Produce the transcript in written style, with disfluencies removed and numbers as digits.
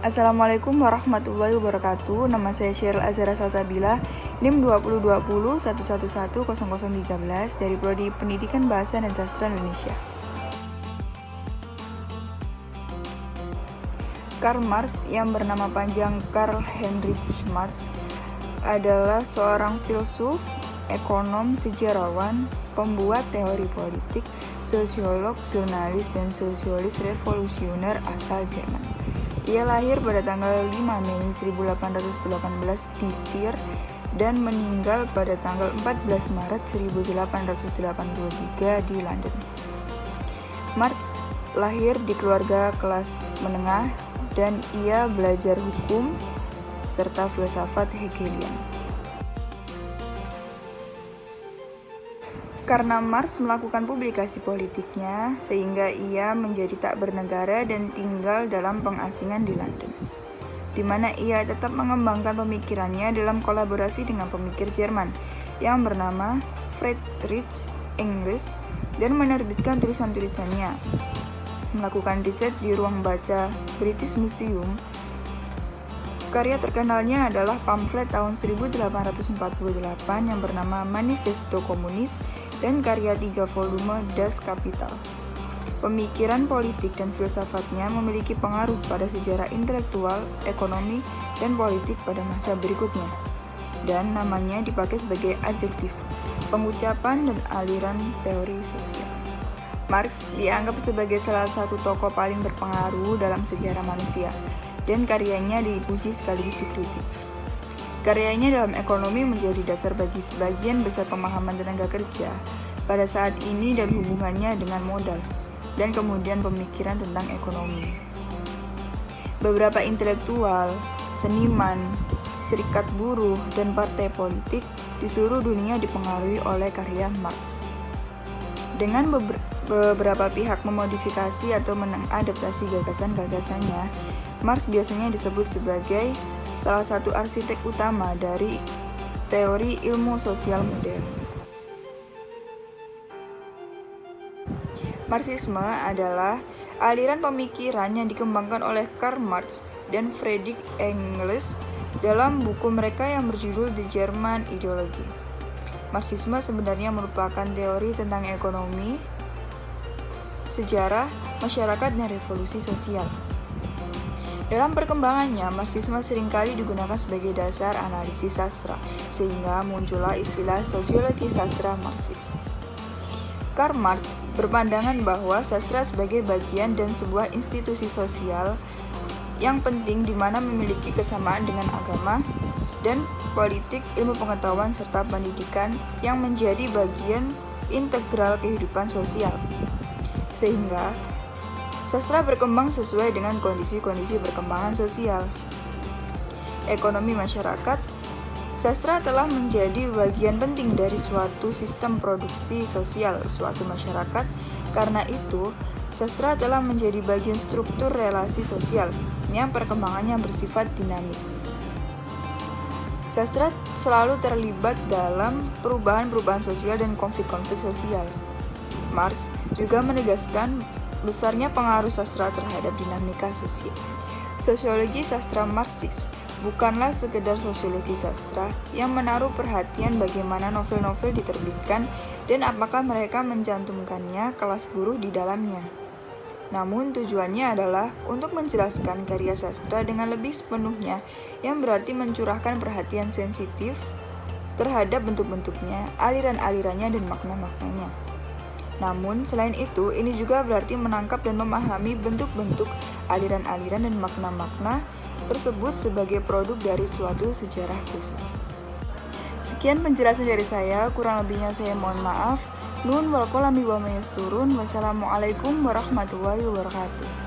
Assalamualaikum warahmatullahi wabarakatuh. Nama saya Sheryl Azhara Salsabila, NIM 202011110013 dari Prodi Pendidikan Bahasa dan Sastra Indonesia. Karl Marx, yang bernama panjang Karl Heinrich Marx, adalah seorang filsuf, ekonom, sejarawan, pembuat teori politik, sosiolog, jurnalis, dan sosialis revolusioner asal Jerman. Ia lahir pada tanggal 5 Mei 1818 di Trier dan meninggal pada tanggal 14 Maret 1883 di London. Marx lahir di keluarga kelas menengah dan ia belajar hukum serta filsafat Hegelian. Karena Marx melakukan publikasi politiknya, sehingga ia menjadi tak bernegara dan tinggal dalam pengasingan di London, di mana ia tetap mengembangkan pemikirannya dalam kolaborasi dengan pemikir Jerman yang bernama Friedrich Engels dan menerbitkan tulisan-tulisannya. Melakukan riset di ruang baca British Museum. Karya terkenalnya adalah pamflet tahun 1848 yang bernama Manifesto Komunis dan karya 3 volume Das Kapital. Pemikiran politik dan filsafatnya memiliki pengaruh pada sejarah intelektual, ekonomi, dan politik pada masa berikutnya. Dan namanya dipakai sebagai adjektif, pengucapan dan aliran teori sosial. Marx dianggap sebagai salah satu tokoh paling berpengaruh dalam sejarah manusia, dan karyanya dipuji sekaligus dikritik. Karyanya dalam ekonomi menjadi dasar bagi sebagian besar pemahaman tenaga kerja pada saat ini dan hubungannya dengan modal, dan kemudian pemikiran tentang ekonomi. Beberapa intelektual, seniman, serikat buruh, dan partai politik di seluruh dunia dipengaruhi oleh karya Marx. Dengan beberapa pihak memodifikasi atau mengadaptasi gagasan-gagasannya, Marx biasanya disebut sebagai salah satu arsitek utama dari teori ilmu sosial modern. Marxisme adalah aliran pemikiran yang dikembangkan oleh Karl Marx dan Friedrich Engels dalam buku mereka yang berjudul The German Ideology. Marxisme sebenarnya merupakan teori tentang ekonomi, sejarah, masyarakat, dan revolusi sosial. Dalam perkembangannya, Marxisme seringkali digunakan sebagai dasar analisis sastra, sehingga muncullah istilah sosiologi sastra Marxis. Karl Marx berpandangan bahwa sastra sebagai bagian dan sebuah institusi sosial yang penting di mana memiliki kesamaan dengan agama dan politik, ilmu pengetahuan, serta pendidikan yang menjadi bagian integral kehidupan sosial. Sehingga sastra berkembang sesuai dengan kondisi-kondisi perkembangan sosial. Ekonomi masyarakat, sastra telah menjadi bagian penting dari suatu sistem produksi sosial suatu masyarakat. Karena itu, sastra telah menjadi bagian struktur relasi sosial yang perkembangannya bersifat dinamik. Sastra selalu terlibat dalam perubahan-perubahan sosial dan konflik-konflik sosial. Marx juga menegaskan besarnya pengaruh sastra terhadap dinamika sosial. Sosiologi sastra Marxis bukanlah sekedar sosiologi sastra yang menaruh perhatian bagaimana novel-novel diterbitkan dan apakah mereka mencantumkannya kelas buruh di dalamnya. Namun tujuannya adalah untuk menjelaskan karya sastra dengan lebih sepenuhnya, yang berarti mencurahkan perhatian sensitif terhadap bentuk-bentuknya, aliran-alirannya, dan makna-maknanya. Namun, selain itu, ini juga berarti menangkap dan memahami bentuk-bentuk, aliran-aliran, dan makna-makna tersebut sebagai produk dari suatu sejarah khusus. Sekian penjelasan dari saya, kurang lebihnya saya mohon maaf. Nun wal qalami wa ma yasturun. Wassalamualaikum warahmatullahi wabarakatuh.